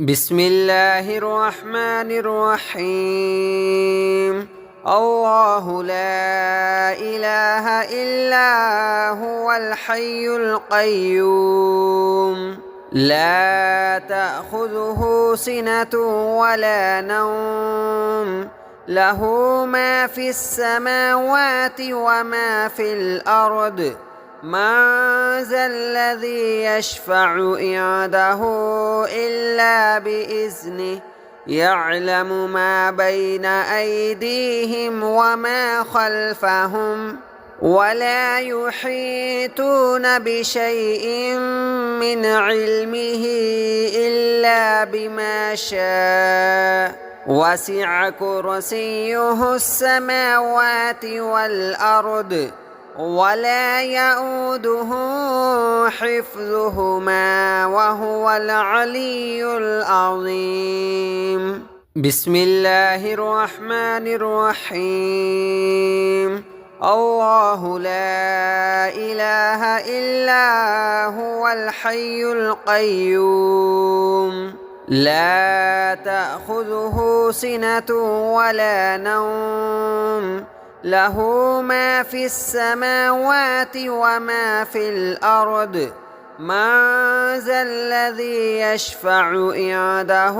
بسم الله الرحمن الرحيم. الله لا إله إلا هو الحي القيوم لا تأخذه سنة ولا نوم له ما في السماوات وما في الأرض من ذا الذي يشفع عنده إلا بإذنه يعلم ما بين أيديهم وما خلفهم ولا يحيطون بشيء من علمه إلا بما شاء وسع كرسيه السماوات والأرض ولا يؤوده حفظهما وهو العلي العظيم. بسم الله الرحمن الرحيم. الله لا إله إلا هو الحي القيوم لا تأخذه سنة ولا نوم له ما في السماوات وما في الأرض من ذا الذي يشفع عنده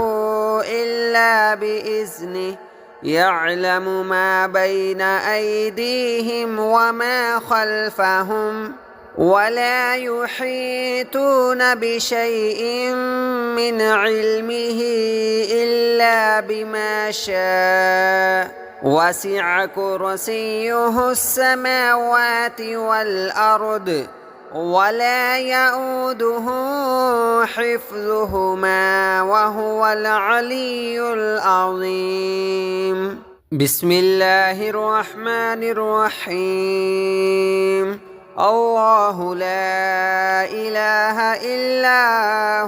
إلا بإذنه يعلم ما بين أيديهم وما خلفهم ولا يحيطون بشيء من علمه إلا بما شاء وسع كرسيه السماوات والأرض ولا يؤوده حفظهما وهو العلي العظيم. بسم الله الرحمن الرحيم. الله لا إله إلا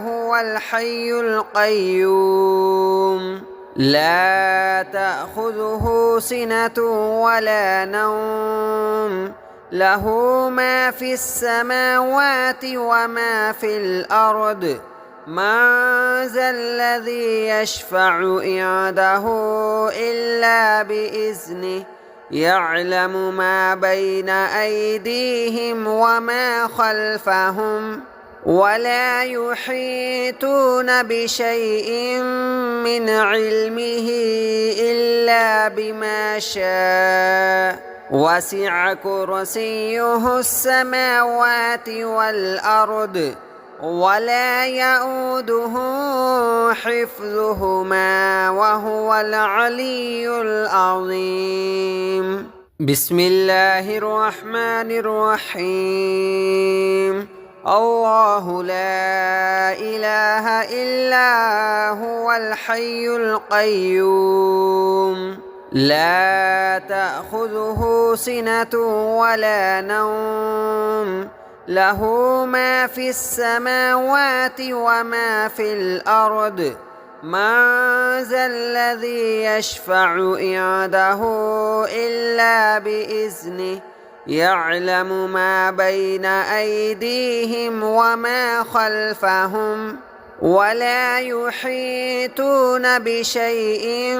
هو الحي القيوم لا تأخذه سنة ولا نوم له ما في السماوات وما في الأرض من ذا الذي يشفع عنده إلا بإذنه يعلم ما بين أيديهم وما خلفهم ولا يحيطون بشيء من علمه إلا بما شاء وسع كرسيه السماوات والأرض ولا يؤوده حفظهما وهو العلي العظيم. بسم الله الرحمن الرحيم. الله لا إله إلا هو الحي القيوم لا تأخذه سنة ولا نوم له ما في السماوات وما في الأرض من ذا الذي يشفع عنده إلا بإذنه يعلم ما بين أيديهم وما خلفهم ولا يحيطون بشيء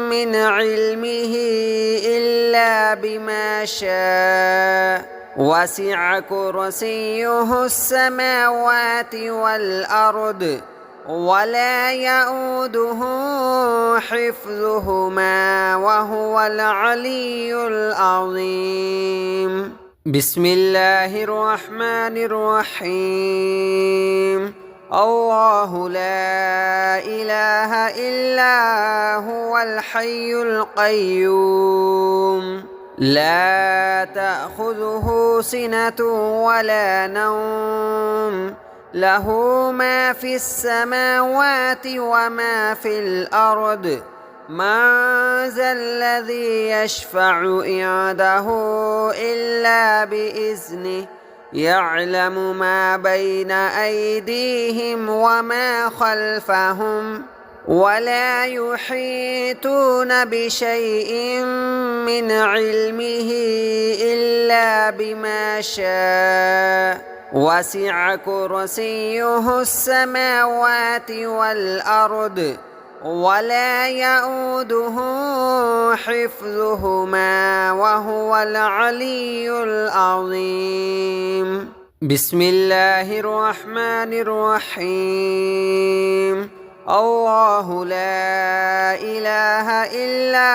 من علمه إلا بما شاء وسع كرسيه السماوات والأرض ولا يؤوده حفظهما وهو العلي العظيم. بسم الله الرحمن الرحيم. الله لا إله إلا هو الحي القيوم لا تأخذه سنة ولا نوم له ما في السماوات وما في الأرض من ذا الذي يشفع عنده إلا بإذنه يعلم ما بين أيديهم وما خلفهم ولا يحيطون بشيء من علمه إلا بما شاء وسع كرسيه السماوات والأرض ولا يئوده حفظهما وهو العلي العظيم. بسم الله الرحمن الرحيم. الله لا إله إلا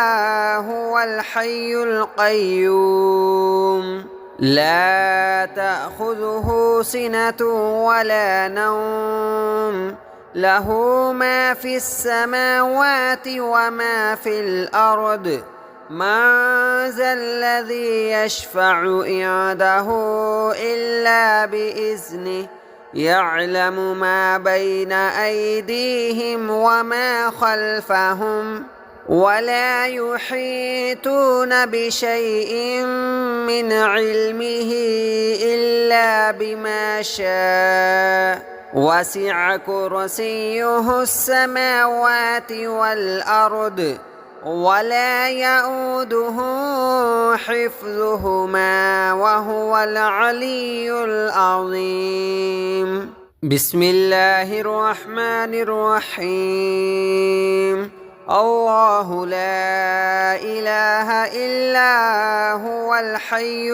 هو الحي القيوم لا تأخذه سنة ولا نوم له ما في السماوات وما في الأرض من ذا الذي يشفع عنده إلا بإذنه يعلم ما بين أيديهم وما خلفهم ولا يحيطون بشيء من علمه إلا بما شاء وسع كرسيه السماوات والأرض ولا يئوده حفظهما وهو العلي العظيم. بسم الله الرحمن الرحيم. الله لا إله إلا هو الحي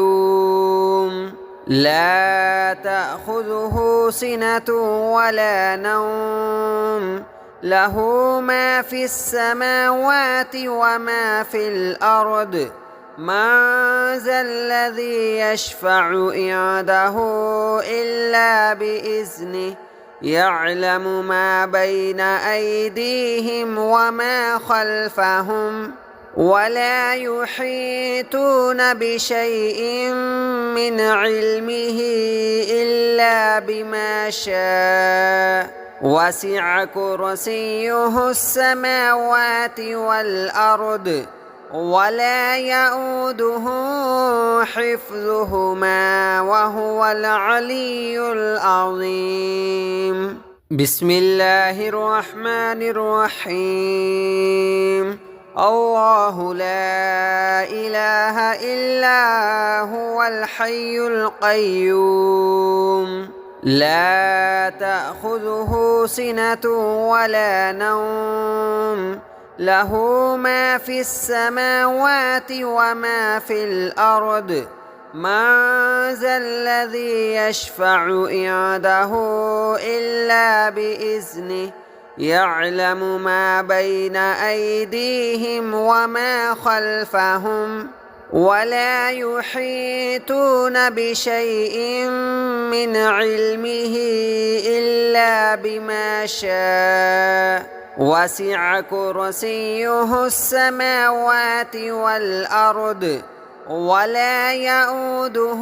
القيوم لا تأخذه سنة ولا نوم له ما في السماوات وما في الأرض من ذا الذي يشفع عنده إلا بإذنه يعلم ما بين أيديهم وما خلفهم ولا يحيطون بشيء من علمه إلا بما شاء وسع كرسيه السماوات والأرض ولا يئوده حفظهما وهو العلي العظيم. بسم الله الرحمن الرحيم. الله لا إله إلا هو الحي القيوم لا تأخذه سنة ولا نوم له ما في السماوات وما في الأرض من ذا الذي يشفع عنده إلا بإذنه يعلم ما بين أيديهم وما خلفهم ولا يحيطون بشيء من علمه إلا بما شاء وسع كرسيه السماوات والأرض ولا يئوده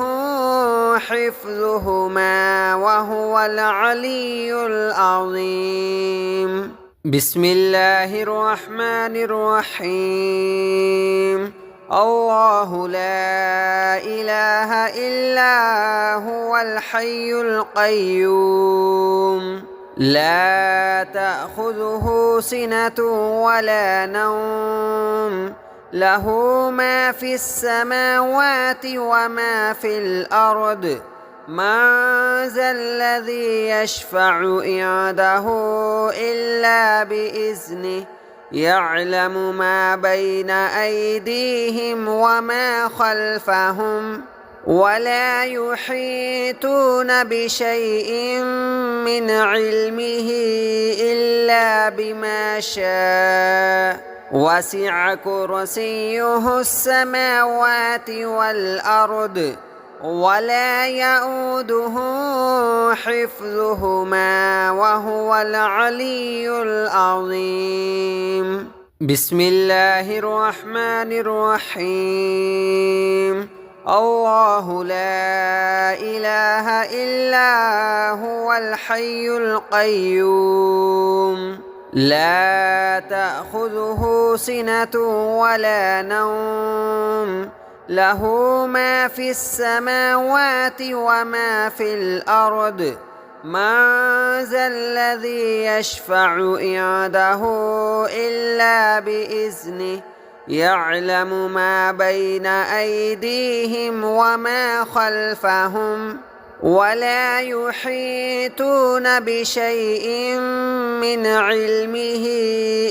حفظهما وهو العلي العظيم. بسم الله الرحمن الرحيم. الله لا إله إلا هو الحي القيوم لا تأخذه سنة ولا نوم له ما في السماوات وما في الأرض من ذا الذي يشفع عنده إلا بإذنه يعلم ما بين أيديهم وما خلفهم ولا يحيطون بشيء من علمه إلا بما شاء وسع كرسيه السماوات والأرض ولا يئوده حفظهما وهو العلي العظيم. بسم الله الرحمن الرحيم. الله لا إله إلا هو الحي القيوم لا تأخذه سنة ولا نوم له ما في السماوات وما في الأرض من ذا الذي يشفع عنده إلا بإذنه يعلم ما بين أيديهم وما خلفهم ولا يحيطون بشيء من علمه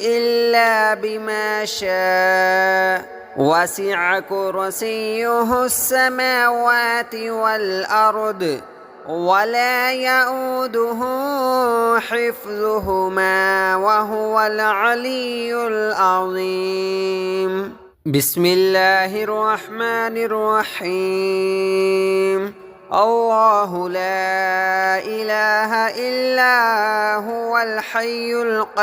إلا بما شاء وسع كرسيه السماوات والأرض ولا يئوده حفظهما وهو العلي العظيم. بسم الله الرحمن الرحيم. الله لا إله إلا هو الحي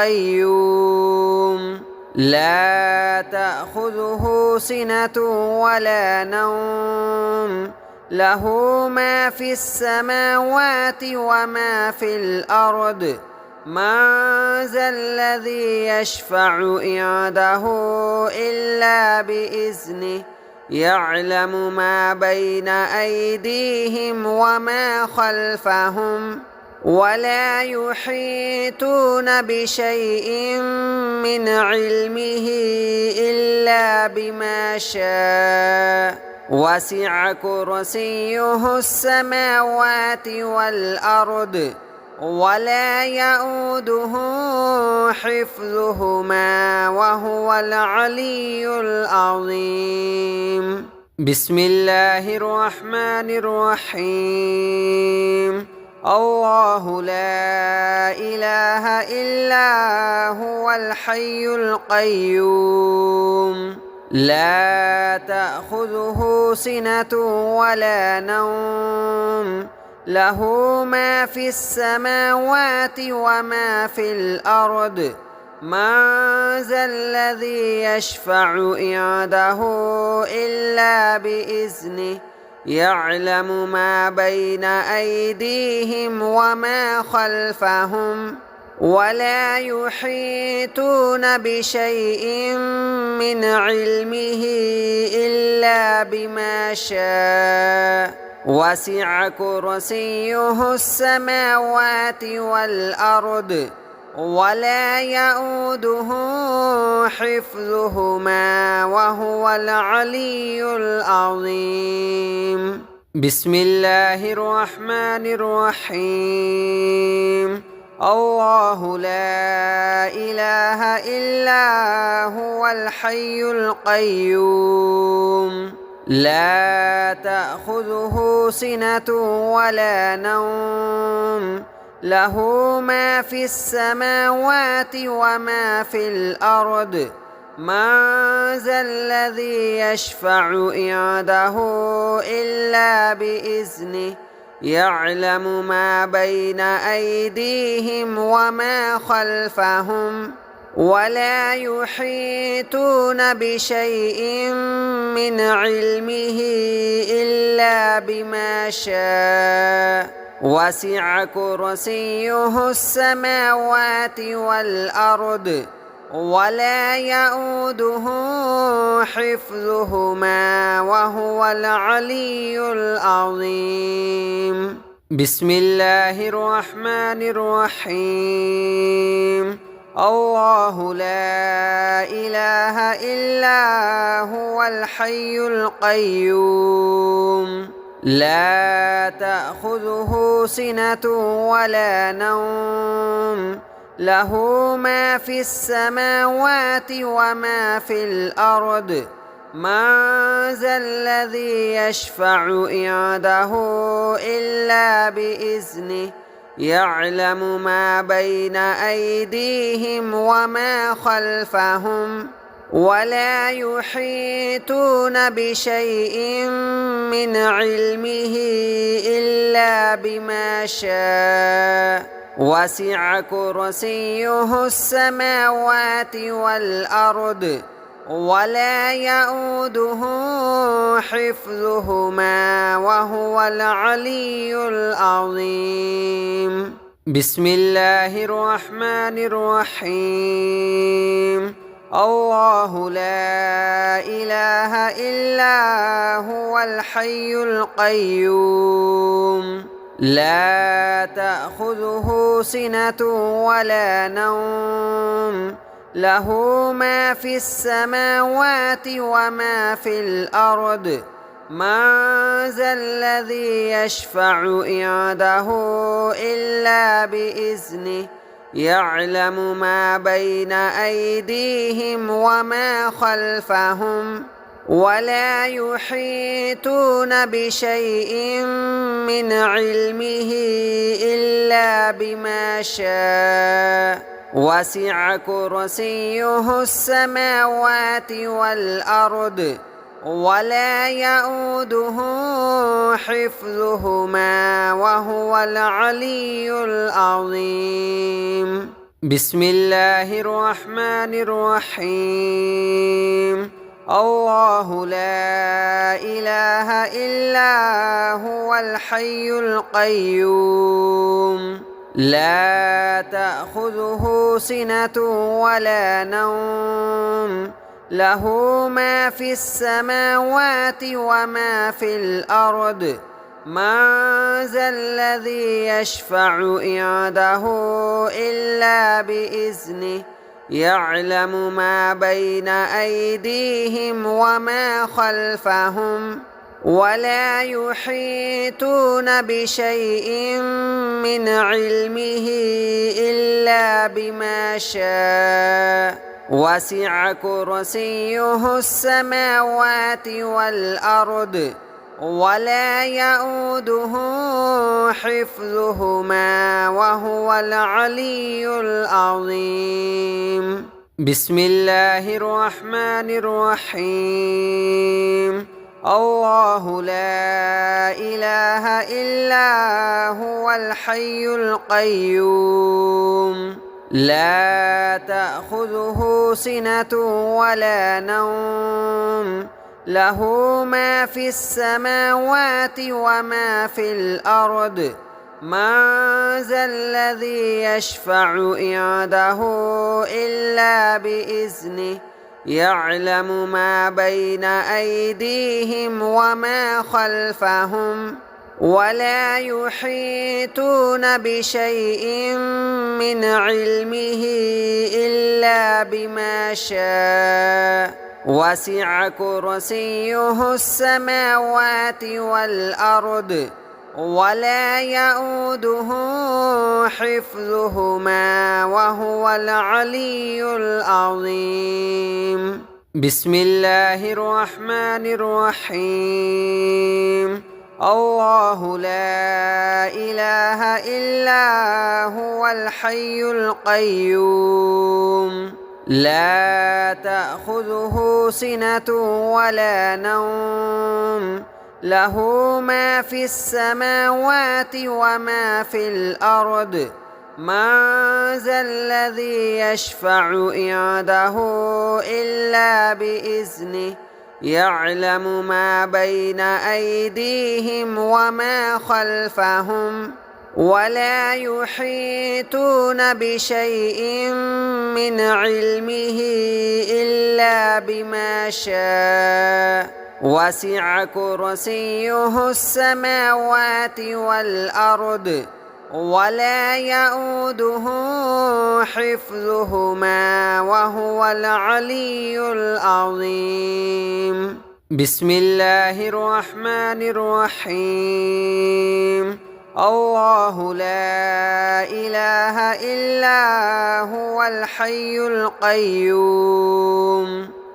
القيوم لا تأخذه سنة ولا نوم له ما في السماوات وما في الأرض من ذا الذي يشفع عنده إلا بإذنه يعلم ما بين أيديهم وما خلفهم ولا يحيطون بشيء من علمه إلا بما شاء وسع كرسيه السماوات والأرض ولا يئوده حفظهما وهو العلي العظيم. بسم الله الرحمن الرحيم. الله لا إله إلا هو الحي القيوم لا تأخذه سنة ولا نوم له ما في السماوات وما في الأرض من ذا الذي يشفع عنده إلا بإذنه يعلم ما بين أيديهم وما خلفهم ولا يحيطون بشيء من علمه إلا بما شاء وسع كرسيه السماوات والأرض ولا يئوده حفظهما وهو العلي العظيم. بسم الله الرحمن الرحيم. الله لا إله إلا هو الحي القيوم لا تأخذه سنة ولا نوم له ما في السماوات وما في الأرض من ذا الذي يشفع عنده إلا بإذنه يعلم ما بين أيديهم وما خلفهم ولا يحيطون بشيء من علمه إلا بما شاء وسع كرسيه السماوات والأرض ولا يئوده حفظهما وهو العلي العظيم. بسم الله الرحمن الرحيم. الله لا إله إلا هو الحي القيوم لا تأخذه سنة ولا نوم له ما في السماوات وما في الأرض من ذا الذي يشفع عنده إلا بإذنه يعلم ما بين أيديهم وما خلفهم ولا يحيطون بشيء من علمه إلا بما شاء وسع كرسيه السماوات والأرض ولا يئوده حفظهما وهو العلي العظيم. بسم الله الرحمن الرحيم. الله لا إله إلا هو الحي القيوم لا تأخذه سنة ولا نوم له ما في السماوات وما في الأرض من ذا الذي يشفع عنده إلا بإذنه يعلم ما بين أيديهم وما خلفهم ولا يحيطون بشيء من علمه إلا بما شاء وسع كرسيه السماوات والأرض ولا يئوده حفظهما وهو العلي العظيم. بسم الله الرحمن الرحيم. الله لا إله إلا هو الحي القيوم لا تأخذه سنة ولا نوم له ما في السماوات وما في الأرض من ذا الذي يشفع عنده إلا بإذنه يعلم ما بين أيديهم وما خلفهم ولا يحيطون بشيء من علمه إلا بما شاء وسع كرسيه السماوات والأرض ولا يئوده حفظهما وهو العلي العظيم. بسم الله الرحمن الرحيم. الله لا إله إلا هو الحي القيوم لا تأخذه سنة ولا نوم له ما في السماوات وما في الأرض من ذا الذي يشفع عنده إلا بإذنه يعلم ما بين أيديهم وما خلفهم ولا يحيطون بشيء من علمه إلا بما شاء وسع كرسيه السماوات والأرض ولا يئوده حفظهما وهو العلي العظيم. بسم الله الرحمن الرحيم. الله لا إله إلا هو الحي القيوم لا تأخذه سنة ولا نوم له ما في السماوات وما في الأرض من ذا الذي يشفع عنده إلا بإذنه يعلم ما بين أيديهم وما خلفهم ولا يحيطون بشيء من علمه إلا بما شاء وسع كرسيه السماوات والأرض ولا يئوده حفظهما وهو العلي العظيم. بسم الله الرحمن الرحيم. الله لا إله إلا هو الحي القيوم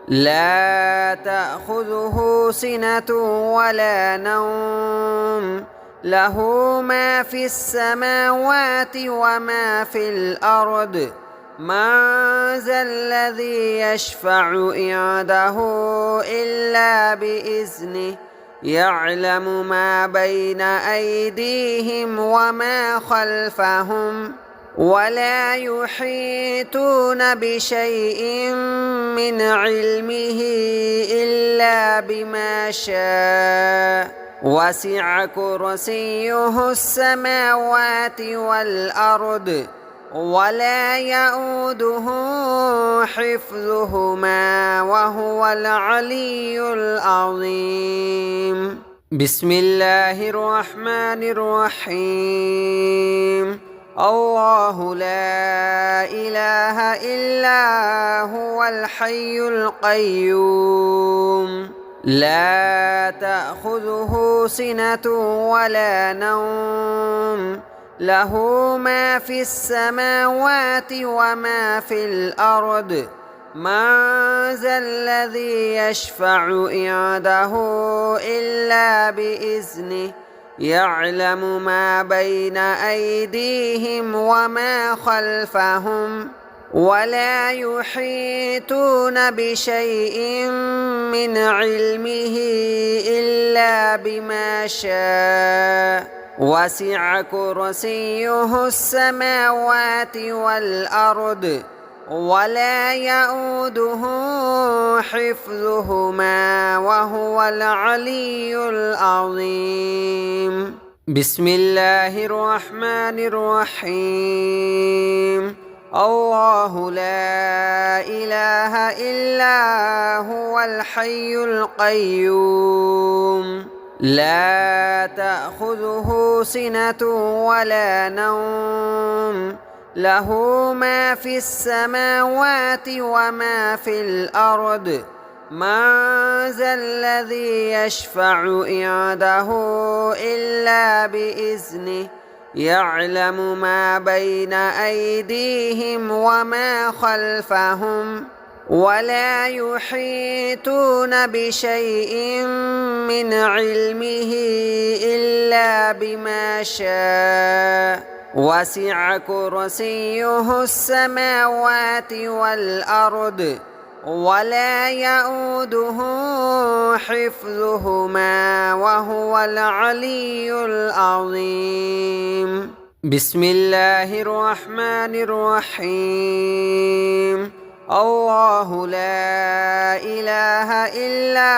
لا تأخذه سنة ولا نوم له ما في السماوات وما في الأرض من ذا الذي يشفع عنده إلا بإذنه يعلم ما بين أيديهم وما خلفهم ولا يحيطون بشيء من علمه إلا بما شاء وسع كرسيه السماوات والأرض ولا يئوده حفظهما وهو العلي العظيم. بسم الله الرحمن الرحيم. الله لا إله إلا هو الحي القيوم لا تأخذه سنة ولا نوم له ما في السماوات وما في الأرض من ذا الذي يشفع عنده إلا بإذنه يعلم ما بين أيديهم وما خلفهم ولا يحيطون بشيء من علمه إلا بما شاء وسع كرسيه السماوات والأرض ولا يؤوده حفظهما وهو العلي العظيم. بسم الله الرحمن الرحيم. الله لا إله إلا هو الحي القيوم لا تأخذه سنة ولا نوم له ما في السماوات وما في الأرض من ذا الذي يشفع عنده إلا بإذنه يعلم ما بين أيديهم وما خلفهم ولا يحيطون بشيء من علمه إلا بما شاء وسع كرسيه السماوات والأرض ولا يؤوده حفظهما وهو العلي العظيم. بسم الله الرحمن الرحيم. الله لا إله إلا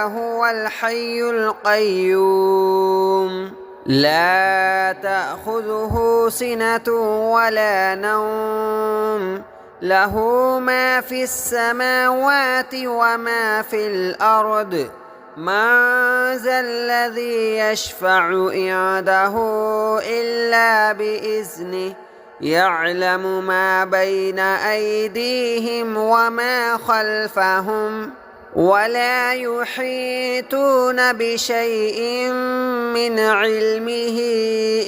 هو الحي القيوم لا تأخذه سنة ولا نوم له ما في السماوات وما في الأرض من ذا الذي يشفع عنده إلا بإذنه يعلم ما بين أيديهم وما خلفهم ولا يحيطون بشيء من علمه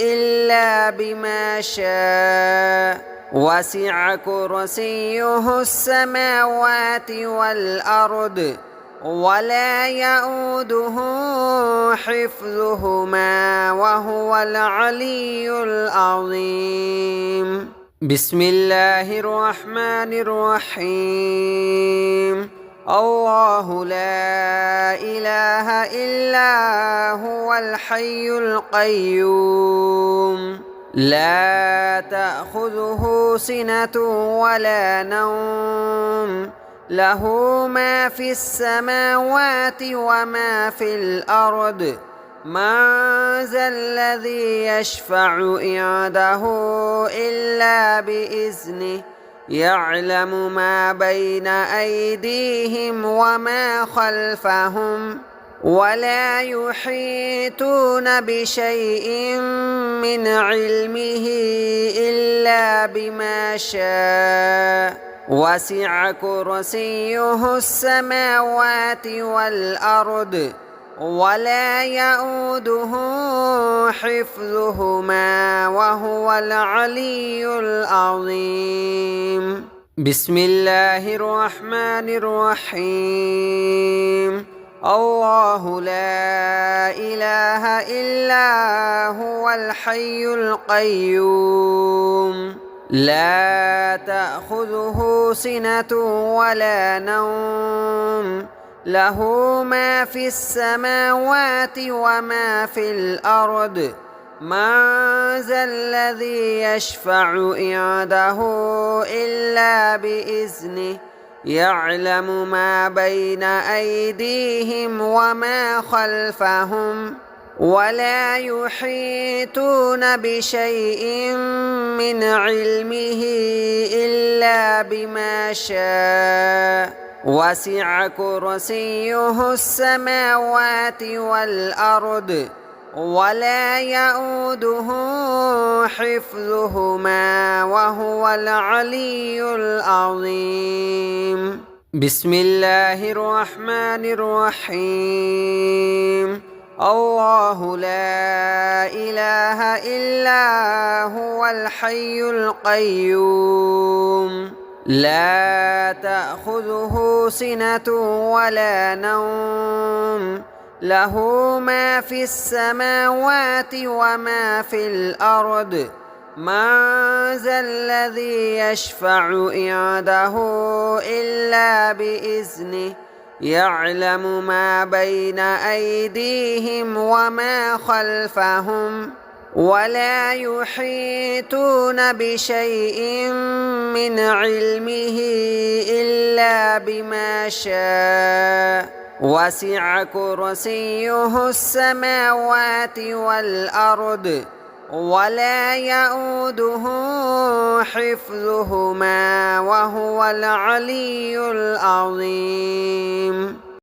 إلا بما شاء وسع كرسيه السماوات والأرض ولا يؤوده حفظهما وهو العلي العظيم. بسم الله الرحمن الرحيم. الله لا إله إلا هو الحي القيوم لا تأخذه سنة ولا نوم له ما في السماوات وما في الأرض من ذا الذي يشفع عنده إلا بإذنه يعلم ما بين أيديهم وما خلفهم ولا يحيطون بشيء من علمه إلا بما شاء وسع كرسيه السماوات والأرض ولا يؤوده حفظهما وهو العلي العظيم. بسم الله الرحمن الرحيم. الله لا إله إلا هو الحي القيوم لا تأخذه سنة ولا نوم له ما في السماوات وما في الأرض من ذا الذي يشفع عنده إلا بإذنه يعلم ما بين أيديهم وما خلفهم ولا يحيطون بشيء من علمه إلا بما شاء وسع كرسيه السماوات والأرض ولا يؤوده حفظهما وهو العلي العظيم. بسم الله الرحمن الرحيم. الله لا إله إلا هو الحي القيوم لا تأخذه سنة ولا نوم له ما في السماوات وما في الأرض من ذا الذي يشفع عنده إلا بإذنه يعلم ما بين أيديهم وما خلفهم ولا يحيطون بشيء من علمه إلا بما شاء وسع كرسيه السماوات والأرض ولا يئوده حفظهما وهو العلي العظيم.